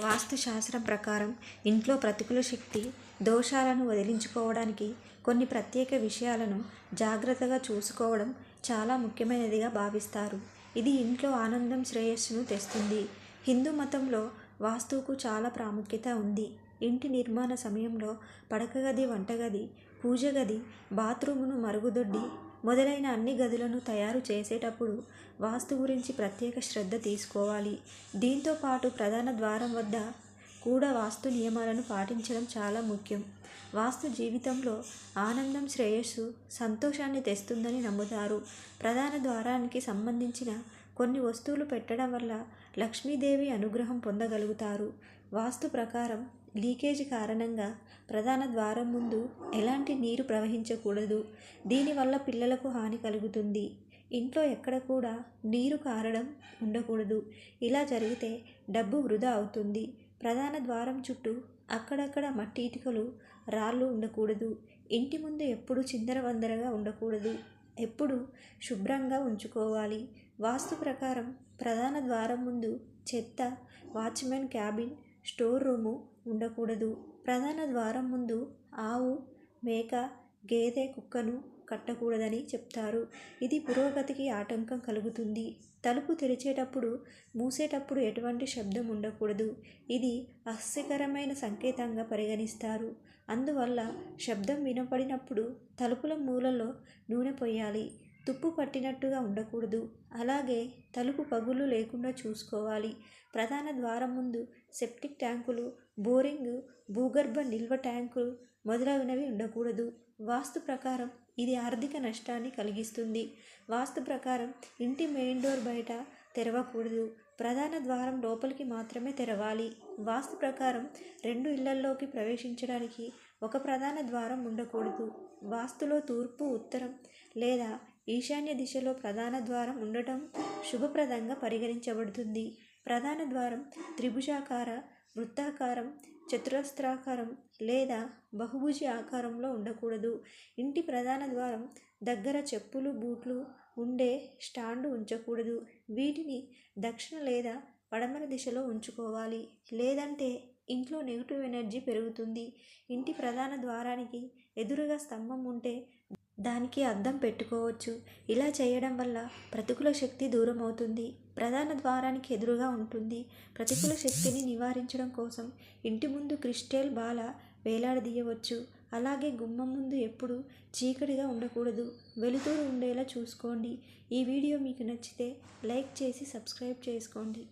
వాస్తుశాస్త్రం ప్రకారం ఇంట్లో ప్రతికూల శక్తి దోషాలను వదిలించుకోవడానికి కొన్ని ప్రత్యేక విషయాలను జాగ్రత్తగా చూసుకోవడం చాలా ముఖ్యమైనదిగా భావిస్తారు. ఇది ఇంట్లో ఆనందం, శ్రేయస్సును తెస్తుంది. హిందూ మతంలో వాస్తువుకు చాలా ప్రాముఖ్యత ఉంది. ఇంటి నిర్మాణ సమయంలో పడకగది, వంటగది, పూజ గది, బాత్రూమును, మరుగుదొడ్డి మొదలైన అన్ని గదులను తయారు చేసేటప్పుడు వాస్తు గురించి ప్రత్యేక శ్రద్ధ తీసుకోవాలి. దీంతో పాటు ప్రధాన ద్వారం వద్ద కూడా వాస్తు నియమాలను పాటించడం చాలా ముఖ్యం. వాస్తు జీవితంలో ఆనందం, శ్రేయస్సు, సంతోషాన్ని తెస్తుందని నమ్ముతారు. ప్రధాన ద్వారానికి సంబంధించిన కొన్ని వస్తువులు పెట్టడం వల్ల లక్ష్మీదేవి అనుగ్రహం పొందగలుగుతారు. వాస్తు ప్రకారం లీకేజీ కారణంగా ప్రధాన ద్వారం ముందు ఎలాంటి నీరు ప్రవహించకూడదు. దీనివల్ల పిల్లలకు హాని కలుగుతుంది. ఇంట్లో ఎక్కడ కూడా నీరు కారడం ఉండకూడదు. ఇలా జరిగితే డబ్బు వృధా అవుతుంది. ప్రధాన ద్వారం చుట్టూ అక్కడక్కడ మట్టి, ఇటుకలు, రాళ్ళు ఉండకూడదు. ఇంటి ముందు ఎప్పుడు చిందరవందరగా ఉండకూడదు. ఎప్పుడు శుభ్రంగా ఉంచుకోవాలి. వాస్తు ప్రకారం ప్రధాన ద్వారం ముందు చెత్త, వాచ్మెన్ క్యాబిన్, స్టోర్ రూము ఉండకూడదు. ప్రధాన ద్వారం ముందు ఆవు, మేక, గేదె, కుక్కను కట్టకూడదని చెప్తారు. ఇది పురోగతికి ఆటంకం కలుగుతుంది. తలుపు తెరిచేటప్పుడు, మూసేటప్పుడు ఎటువంటి శబ్దం ఉండకూడదు. ఇది అస్యకరమైన సంకేతంగా పరిగణిస్తారు. అందువల్ల శబ్దం వినపడినప్పుడు తలుపుల మూలలో నూనె పోయాలి. తుప్పు పట్టినట్టుగా ఉండకూడదు. అలాగే తలుపు పగుళ్ళు లేకుండా చూసుకోవాలి. ప్రధాన ద్వారం ముందు సెప్టిక్ ట్యాంకులు, బోరింగ్, భూగర్భ నిల్వ ట్యాంకులు మొదలగునవి ఉండకూడదు. వాస్తు ప్రకారం ఇది ఆర్థిక నష్టాన్ని కలిగిస్తుంది. వాస్తు ప్రకారం ఇంటి మెయిన్ డోర్ బయట తెరవకూడదు. ప్రధాన ద్వారం లోపలికి మాత్రమే తెరవాలి. వాస్తు ప్రకారం 2 ఇళ్లల్లోకి ప్రవేశించడానికి ఒక ప్రధాన ద్వారం ఉండకూడదు. వాస్తులో తూర్పు, ఉత్తరం లేదా ఈశాన్య దిశలో ప్రధాన ద్వారం ఉండటం శుభప్రదంగా పరిగణించబడుతుంది. ప్రధాన ద్వారం త్రిభుజాకార, వృత్తాకారం, చతురస్రాకారం లేదా బహుభుజి ఆకారంలో ఉండకూడదు. ఇంటి ప్రధాన ద్వారం దగ్గర చెప్పులు, బూట్లు ఉండే స్టాండు ఉంచకూడదు. వీటిని దక్షిణ లేదా పడమర దిశలో ఉంచుకోవాలి. లేదంటే ఇంట్లో నెగిటివ్ ఎనర్జీ పెరుగుతుంది. ఇంటి ప్రధాన ద్వారానికి ఎదురుగా స్తంభం ఉంటే దానికి అద్దం పెట్టుకోవచ్చు. ఇలా చేయడం వల్ల ప్రతికూల శక్తి దూరం అవుతుంది. ప్రధాన ద్వారానికి ఎదురుగా ఉంటుంది. ప్రతికూల శక్తిని నివారించడం కోసం ఇంటి ముందు క్రిస్టల్ బాల వేలాడదీయవచ్చు. అలాగే గుమ్మం ముందు ఎప్పుడు చీకటిగా ఉండకూడదు. వెలుతురు ఉండేలా చూసుకోండి. ఈ వీడియో మీకు నచ్చితే లైక్ చేసి సబ్స్క్రైబ్ చేసుకోండి.